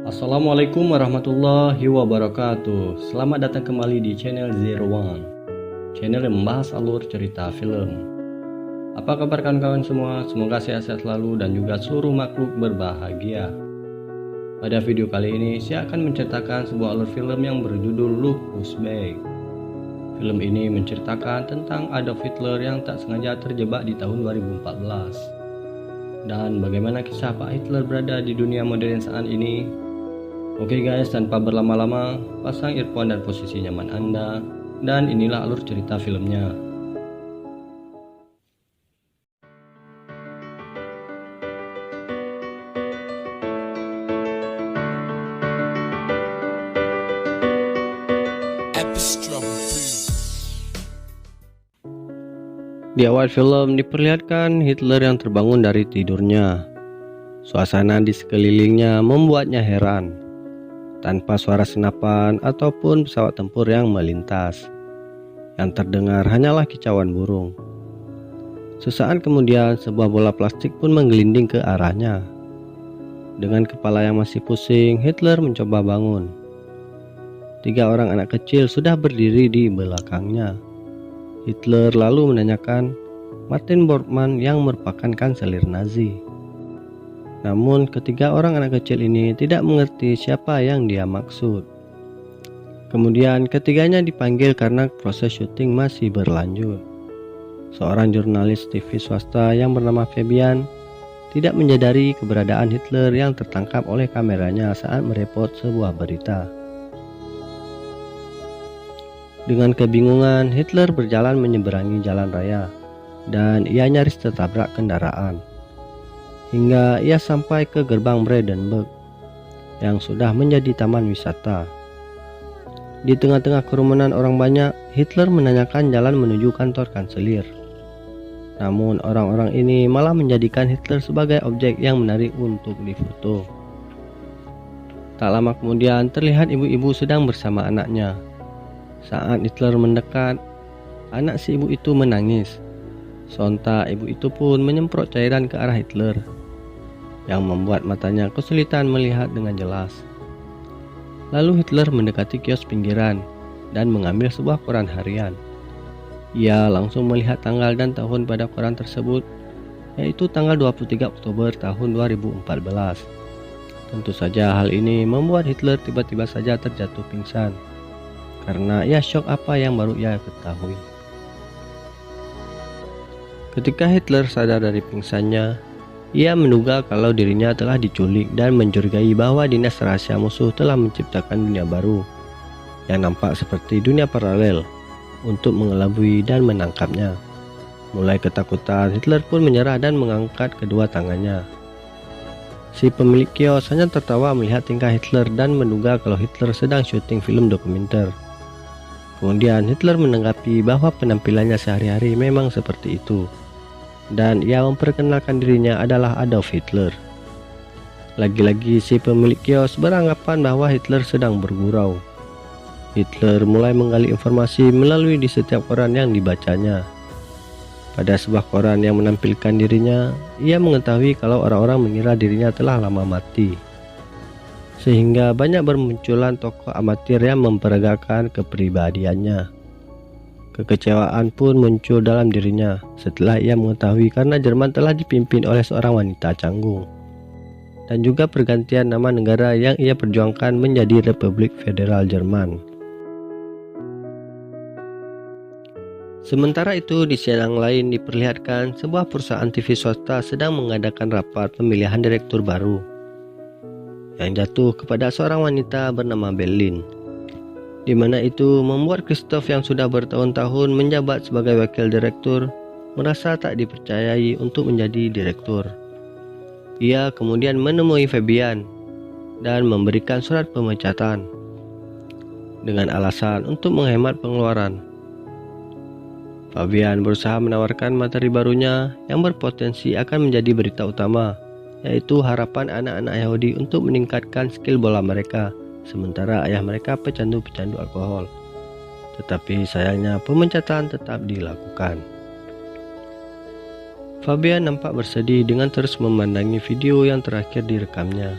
Assalamualaikum warahmatullahi wabarakatuh. Selamat datang kembali di channel Zero One, channel yang membahas alur cerita film. Apa kabar kawan-kawan semua? Semoga sehat-sehat selalu dan juga seluruh makhluk berbahagia. Pada video kali ini saya akan menceritakan sebuah alur film yang berjudul Look Who's Back. Film ini menceritakan tentang Adolf Hitler yang tak sengaja terjebak di tahun 2014 dan bagaimana kisah Pak Hitler berada di dunia modern saat ini. Oke guys, tanpa berlama-lama, pasang earphone dan posisi nyaman Anda, dan inilah alur cerita filmnya. Di awal film diperlihatkan Hitler yang terbangun dari tidurnya. Suasana di sekelilingnya membuatnya heran. Tanpa suara senapan ataupun pesawat tempur yang melintas, yang terdengar hanyalah kicauan burung. Sesaat kemudian sebuah bola plastik pun menggelinding ke arahnya. Dengan kepala yang masih pusing, Hitler mencoba bangun. 3 orang anak kecil sudah berdiri di belakangnya. Hitler lalu menanyakan Martin Bormann yang merupakan kanselir Nazi. Namun ketiga orang anak kecil ini tidak mengerti siapa yang dia maksud. Kemudian ketiganya dipanggil karena proses syuting masih berlanjut. Seorang jurnalis TV swasta yang bernama Fabian tidak menyadari keberadaan Hitler yang tertangkap oleh kameranya saat mereport sebuah berita. Dengan kebingungan, Hitler berjalan menyeberangi jalan raya dan ia nyaris tertabrak kendaraan hingga ia sampai ke gerbang Brandenburg yang sudah menjadi taman wisata. Di tengah-tengah kerumunan orang banyak, Hitler menanyakan jalan menuju kantor kanselir. Namun orang-orang ini malah menjadikan Hitler sebagai objek yang menarik untuk difoto. Tak lama kemudian terlihat ibu-ibu sedang bersama anaknya. Saat Hitler mendekat, anak si ibu itu menangis. Sontak ibu itu pun menyemprot cairan ke arah Hitler, yang membuat matanya kesulitan melihat dengan jelas. Lalu Hitler mendekati kios pinggiran dan mengambil sebuah koran harian. Ia langsung melihat tanggal dan tahun pada koran tersebut, yaitu tanggal 23 Oktober tahun 2014. Tentu saja hal ini membuat Hitler tiba-tiba saja terjatuh pingsan, karena ia syok apa yang baru ia ketahui. Ketika Hitler sadar dari pingsannya, ia menduga kalau dirinya telah diculik dan mencurigai bahwa dinas rahasia musuh telah menciptakan dunia baru yang nampak seperti dunia paralel untuk mengelabui dan menangkapnya. Mulai ketakutan, Hitler pun menyerah dan mengangkat kedua tangannya. Si pemilik kios hanya tertawa melihat tingkah Hitler dan menduga kalau Hitler sedang syuting film dokumenter. Kemudian Hitler menanggapi bahwa penampilannya sehari-hari memang seperti itu, dan ia memperkenalkan dirinya adalah Adolf Hitler. Lagi-lagi si pemilik kios beranggapan bahwa Hitler sedang bergurau. Hitler mulai menggali informasi melalui di setiap koran yang dibacanya. Pada sebuah koran yang menampilkan dirinya, ia mengetahui kalau orang-orang mengira dirinya telah lama mati, sehingga banyak bermunculan tokoh amatir yang memperagakan kepribadiannya. Kekecewaan pun muncul dalam dirinya setelah ia mengetahui karena Jerman telah dipimpin oleh seorang wanita canggung, dan juga pergantian nama negara yang ia perjuangkan menjadi Republik Federal Jerman. Sementara itu di sisi yang lain diperlihatkan sebuah perusahaan TV swasta sedang mengadakan rapat pemilihan direktur baru yang jatuh kepada seorang wanita bernama Berlin, di mana itu membuat Christoph yang sudah bertahun-tahun menjabat sebagai wakil direktur merasa tak dipercayai untuk menjadi direktur. Ia kemudian menemui Fabian dan memberikan surat pemecatan dengan alasan untuk menghemat pengeluaran. Fabian berusaha menawarkan materi barunya yang berpotensi akan menjadi berita utama, yaitu harapan anak-anak Yahudi untuk meningkatkan skill bola mereka, sementara ayah mereka pecandu-pecandu alkohol. Tetapi sayangnya pemecatan tetap dilakukan. Fabian nampak bersedih dengan terus memandangi video yang terakhir direkamnya.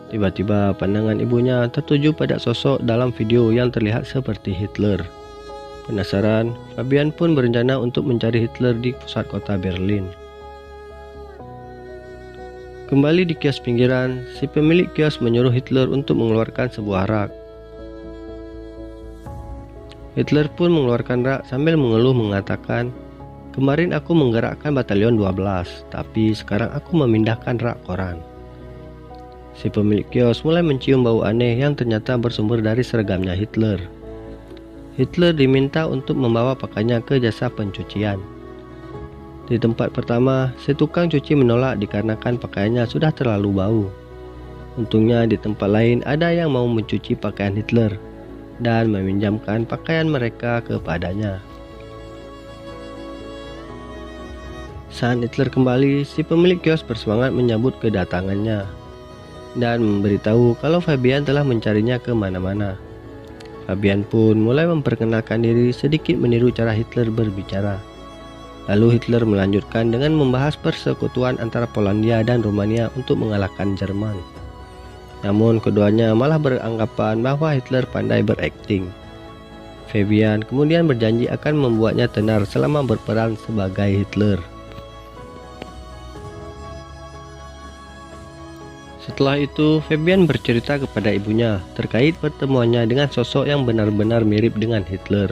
Tiba-tiba pandangan ibunya tertuju pada sosok dalam video yang terlihat seperti Hitler. Penasaran, Fabian pun berencana untuk mencari Hitler di pusat kota Berlin. Kembali di kios pinggiran, si pemilik kios menyuruh Hitler untuk mengeluarkan sebuah rak. Hitler pun mengeluarkan rak sambil mengeluh mengatakan, "Kemarin aku menggerakkan batalion 12, tapi sekarang aku memindahkan rak koran." Si pemilik kios mulai mencium bau aneh yang ternyata bersumber dari seragamnya Hitler. Hitler diminta untuk membawa pakaiannya ke jasa pencucian. Di tempat pertama, si tukang cuci menolak dikarenakan pakaiannya sudah terlalu bau. Untungnya di tempat lain ada yang mau mencuci pakaian Hitler dan meminjamkan pakaian mereka kepadanya. Saat Hitler kembali, si pemilik kios bersemangat menyambut kedatangannya dan memberitahu kalau Fabian telah mencarinya kemana-mana. Fabian pun mulai memperkenalkan diri, sedikit meniru cara Hitler berbicara. Lalu Hitler melanjutkan dengan membahas persekutuan antara Polandia dan Rumania untuk mengalahkan Jerman. Namun keduanya malah beranggapan bahwa Hitler pandai berakting. Fabian kemudian berjanji akan membuatnya tenar selama berperan sebagai Hitler. Setelah itu, Fabian bercerita kepada ibunya terkait pertemuannya dengan sosok yang benar-benar mirip dengan Hitler.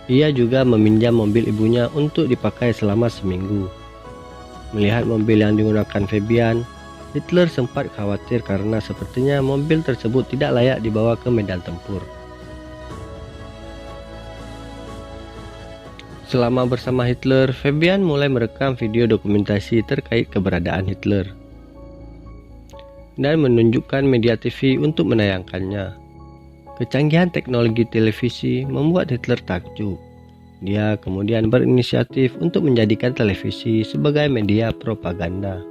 Ia juga meminjam mobil ibunya untuk dipakai selama seminggu. Melihat mobil yang digunakan Fabian, Hitler sempat khawatir karena sepertinya mobil tersebut tidak layak dibawa ke medan tempur. Selama bersama Hitler, Fabian mulai merekam video dokumentasi terkait keberadaan Hitler dan menunjukkan media TV untuk menayangkannya. Kecanggihan teknologi televisi membuat Hitler takjub. Dia kemudian berinisiatif untuk menjadikan televisi sebagai media propaganda.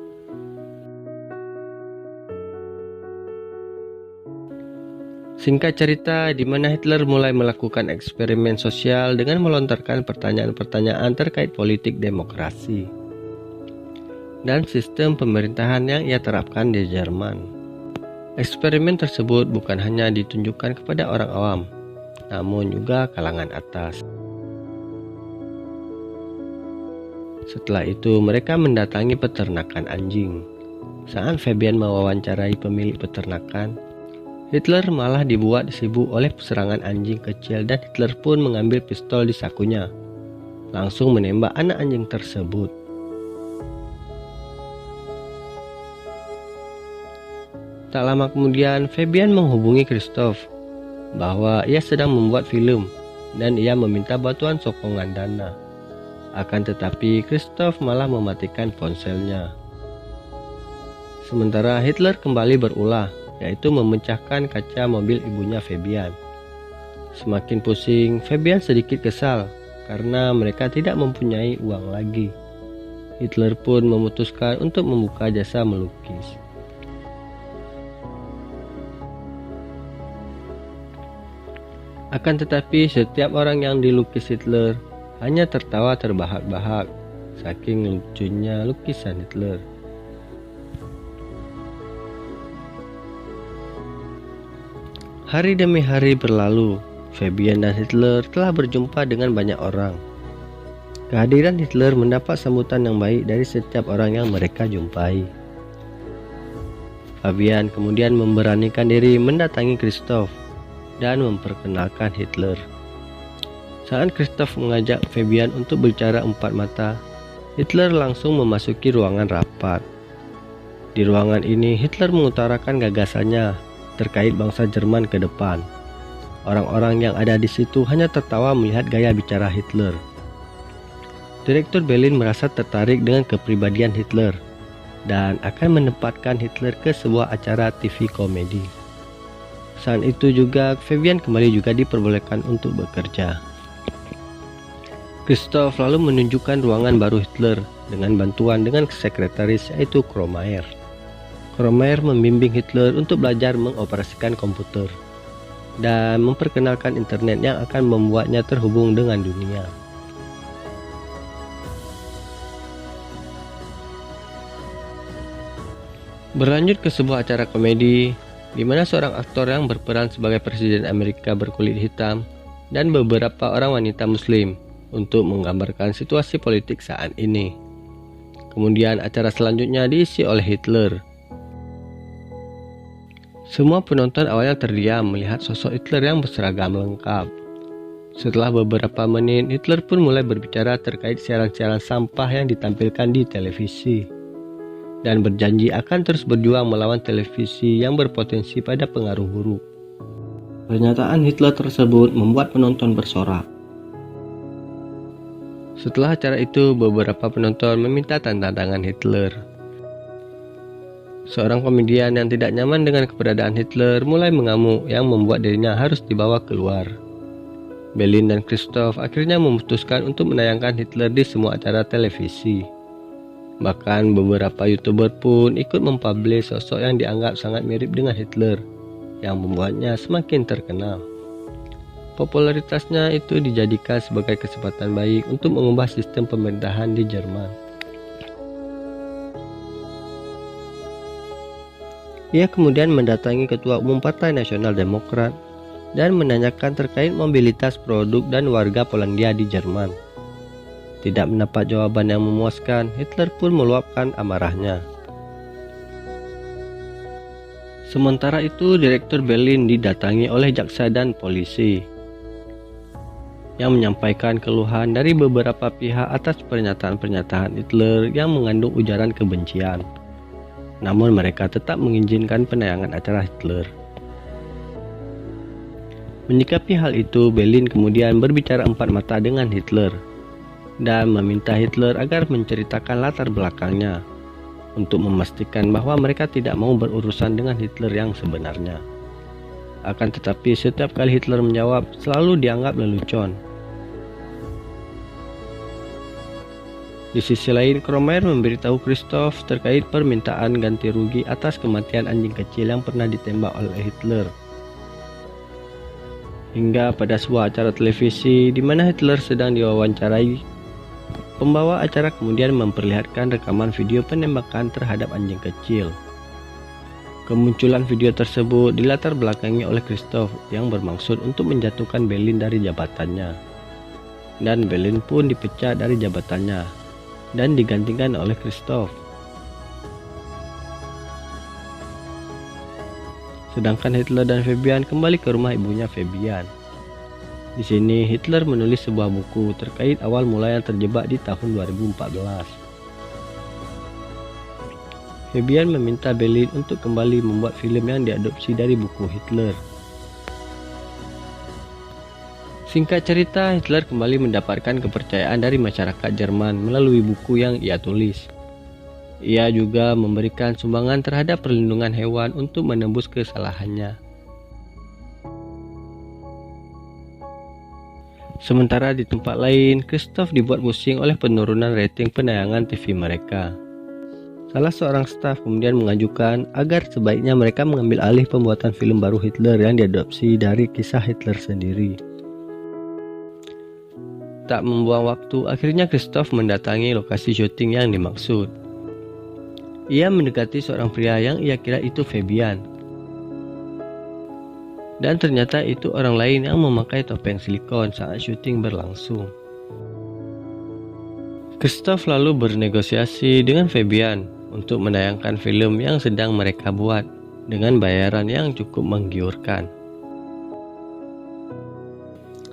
Singkat cerita, di mana Hitler mulai melakukan eksperimen sosial dengan melontarkan pertanyaan-pertanyaan terkait politik demokrasi dan sistem pemerintahan yang ia terapkan di Jerman. Eksperimen tersebut bukan hanya ditunjukkan kepada orang awam, namun juga kalangan atas. Setelah itu mereka mendatangi peternakan anjing. Saat Fabian mewawancarai pemilik peternakan, Hitler malah dibuat sibuk oleh serangan anjing kecil dan Hitler pun mengambil pistol di sakunya, langsung menembak anak anjing tersebut. Tak lama kemudian, Fabian menghubungi Christoph bahwa ia sedang membuat film dan ia meminta bantuan sokongan dana. Akan tetapi, Christoph malah mematikan ponselnya. Sementara Hitler kembali berulah, yaitu memecahkan kaca mobil ibunya Fabian. Semakin pusing, Fabian sedikit kesal karena mereka tidak mempunyai uang lagi. Hitler pun memutuskan untuk membuka jasa melukis. Akan tetapi setiap orang yang dilukis Hitler hanya tertawa terbahak-bahak saking lucunya lukisan Hitler. Hari demi hari berlalu, Fabian dan Hitler telah berjumpa dengan banyak orang. Kehadiran Hitler mendapat sambutan yang baik dari setiap orang yang mereka jumpai. Fabian kemudian memberanikan diri mendatangi Christoph dan memperkenalkan Hitler. Saat Christoph mengajak Fabian untuk bicara empat mata, Hitler langsung memasuki ruangan rapat. Di ruangan ini, Hitler mengutarakan gagasannya terkait bangsa Jerman ke depan. Orang-orang yang ada di situ hanya tertawa melihat gaya bicara Hitler. Direktur Berlin merasa tertarik dengan kepribadian Hitler dan akan menempatkan Hitler ke sebuah acara TV komedi. Saat itu juga Fabian kembali juga diperbolehkan untuk bekerja. Christoph lalu menunjukkan ruangan baru Hitler dengan bantuan dengan sekretaris yaitu Kromayer. Kromayer membimbing Hitler untuk belajar mengoperasikan komputer dan memperkenalkan internet yang akan membuatnya terhubung dengan dunia. Berlanjut ke sebuah acara komedi di mana seorang aktor yang berperan sebagai Presiden Amerika berkulit hitam dan beberapa orang wanita muslim untuk menggambarkan situasi politik saat ini. Kemudian acara selanjutnya diisi oleh Hitler. Semua penonton awalnya terdiam melihat sosok Hitler yang berseragam lengkap. Setelah beberapa menit, Hitler pun mulai berbicara terkait siaran-siaran sampah yang ditampilkan di televisi dan berjanji akan terus berjuang melawan televisi yang berpotensi pada pengaruh buruk. Pernyataan Hitler tersebut membuat penonton bersorak. Setelah acara itu, beberapa penonton meminta tanda tangan Hitler. Seorang komedian yang tidak nyaman dengan keberadaan Hitler mulai mengamuk yang membuat dirinya harus dibawa keluar. Berlin dan Christoph akhirnya memutuskan untuk menayangkan Hitler di semua acara televisi. Bahkan beberapa YouTuber pun ikut mempublish sosok yang dianggap sangat mirip dengan Hitler, yang membuatnya semakin terkenal. Popularitasnya itu dijadikan sebagai kesempatan baik untuk mengubah sistem pemerintahan di Jerman. Ia kemudian mendatangi Ketua Umum Partai Nasional Demokrat dan menanyakan terkait mobilitas produk dan warga Polandia di Jerman. Tidak mendapat jawaban yang memuaskan, Hitler pun meluapkan amarahnya. Sementara itu, Direktur Berlin didatangi oleh jaksa dan polisi yang menyampaikan keluhan dari beberapa pihak atas pernyataan-pernyataan Hitler yang mengandung ujaran kebencian. Namun mereka tetap mengizinkan penayangan acara Hitler. Menyikapi hal itu, Berlin kemudian berbicara empat mata dengan Hitler dan meminta Hitler agar menceritakan latar belakangnya untuk memastikan bahwa mereka tidak mau berurusan dengan Hitler yang sebenarnya. Akan tetapi setiap kali Hitler menjawab, selalu dianggap lelucon. Di sisi lain, Kromayer memberitahu Christoph terkait permintaan ganti rugi atas kematian anjing kecil yang pernah ditembak oleh Hitler. Hingga pada sebuah acara televisi di mana Hitler sedang diwawancarai, pembawa acara kemudian memperlihatkan rekaman video penembakan terhadap anjing kecil. Kemunculan video tersebut dilatar belakangi oleh Christoph yang bermaksud untuk menjatuhkan Berlin dari jabatannya. Dan Berlin pun dipecat dari jabatannya dan digantikan oleh Christoph. Sedangkan Hitler dan Fabian kembali ke rumah ibunya Fabian. Di sini Hitler menulis sebuah buku terkait awal mula yang terjebak di tahun 2014. Fabian meminta Berlin untuk kembali membuat film yang diadopsi dari buku Hitler. Singkat cerita, Hitler kembali mendapatkan kepercayaan dari masyarakat Jerman melalui buku yang ia tulis. Ia juga memberikan sumbangan terhadap perlindungan hewan untuk menembus kesalahannya. Sementara di tempat lain, Christoph dibuat pusing oleh penurunan rating penayangan TV mereka. Salah seorang staf kemudian mengajukan agar sebaiknya mereka mengambil alih pembuatan film baru Hitler yang diadopsi dari kisah Hitler sendiri. Tak membuang waktu, akhirnya Christoph mendatangi lokasi syuting yang dimaksud. Ia mendekati seorang pria yang ia kira itu Fabian. Dan ternyata itu orang lain yang memakai topeng silikon saat syuting berlangsung. Christoph lalu bernegosiasi dengan Fabian untuk menayangkan film yang sedang mereka buat dengan bayaran yang cukup menggiurkan.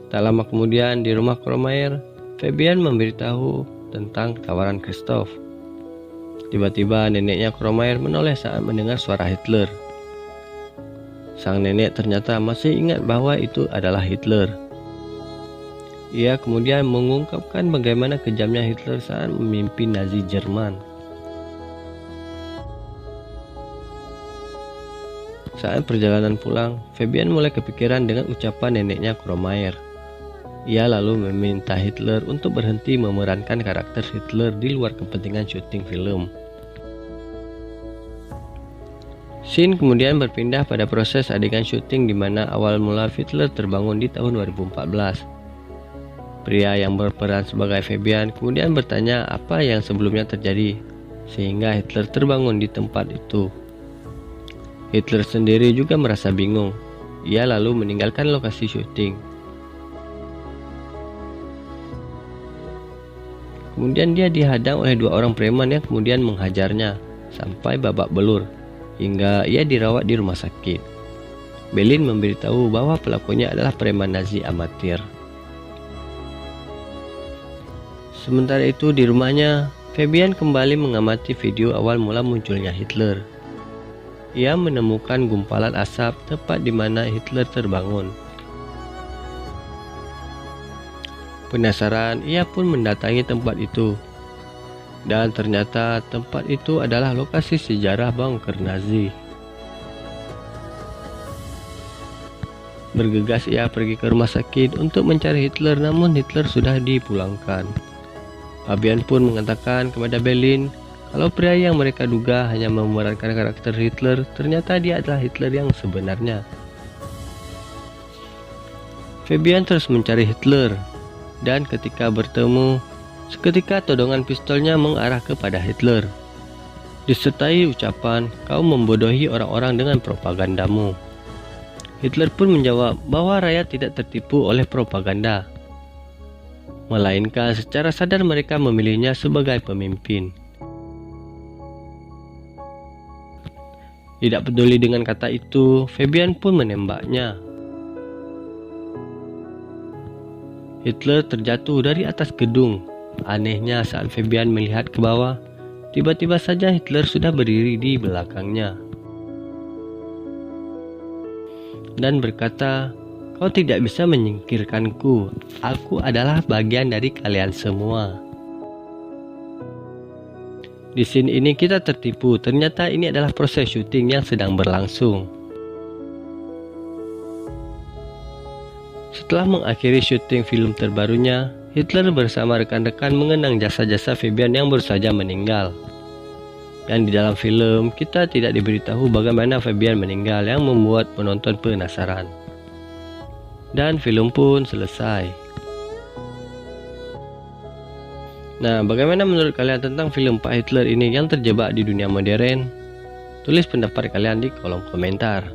Tak lama kemudian di rumah Kromayer, Fabian memberitahu tentang tawaran Christoph. Tiba-tiba neneknya Kromayer menoleh saat mendengar suara Hitler. Sang nenek ternyata masih ingat bahwa itu adalah Hitler. Ia kemudian mengungkapkan bagaimana kejamnya Hitler saat memimpin Nazi Jerman. Saat perjalanan pulang, Fabian mulai kepikiran dengan ucapan neneknya Kromayer. Ia lalu meminta Hitler untuk berhenti memerankan karakter Hitler di luar kepentingan syuting film. Scene kemudian berpindah pada proses adegan syuting di mana awal mula Hitler terbangun di tahun 2014. Pria yang berperan sebagai Fabian kemudian bertanya apa yang sebelumnya terjadi, sehingga Hitler terbangun di tempat itu. Hitler sendiri juga merasa bingung. Ia lalu meninggalkan lokasi syuting. Kemudian dia dihadang oleh 2 orang preman yang kemudian menghajarnya sampai babak belur, hingga ia dirawat di rumah sakit. Berlin memberitahu bahwa pelakunya adalah preman Nazi amatir. Sementara itu di rumahnya, Fabian kembali mengamati video awal mula munculnya Hitler. Ia menemukan gumpalan asap tepat di mana Hitler terbangun. Penasaran, ia pun mendatangi tempat itu. Dan ternyata tempat itu adalah lokasi sejarah bunker Nazi. Bergegas ia pergi ke rumah sakit untuk mencari Hitler, namun Hitler sudah dipulangkan. Fabian pun mengatakan kepada Berlin kalau pria yang mereka duga hanya memerankan karakter Hitler, ternyata dia adalah Hitler yang sebenarnya. Fabian terus mencari Hitler, dan ketika bertemu, seketika todongan pistolnya mengarah kepada Hitler, disertai ucapan, "Kau membodohi orang-orang dengan propagandamu." Hitler pun menjawab bahwa rakyat tidak tertipu oleh propaganda, melainkan secara sadar mereka memilihnya sebagai pemimpin. Tidak peduli dengan kata itu, Fabian pun menembaknya. Hitler terjatuh dari atas gedung. Anehnya saat Fabian melihat ke bawah, tiba-tiba saja Hitler sudah berdiri di belakangnya dan berkata, "Kau tidak bisa menyingkirkanku. Aku adalah bagian dari kalian semua." Di scene ini kita tertipu, ternyata ini adalah proses syuting yang sedang berlangsung. Setelah mengakhiri syuting film terbarunya, Hitler bersama rekan-rekan mengenang jasa-jasa Fabian yang baru saja meninggal. Dan di dalam film, kita tidak diberitahu bagaimana Fabian meninggal yang membuat penonton penasaran. Dan film pun selesai. Nah, bagaimana menurut kalian tentang film Pak Hitler ini yang terjebak di dunia modern? Tulis pendapat kalian di kolom komentar.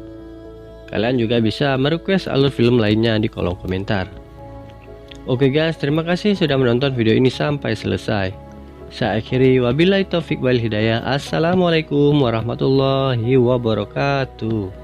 Kalian juga bisa merequest alur film lainnya di kolom komentar. Oke guys, terima kasih sudah menonton video ini sampai selesai. Saya akhiri, wabillahi taufik wal hidayah. Assalamualaikum warahmatullahi wabarakatuh.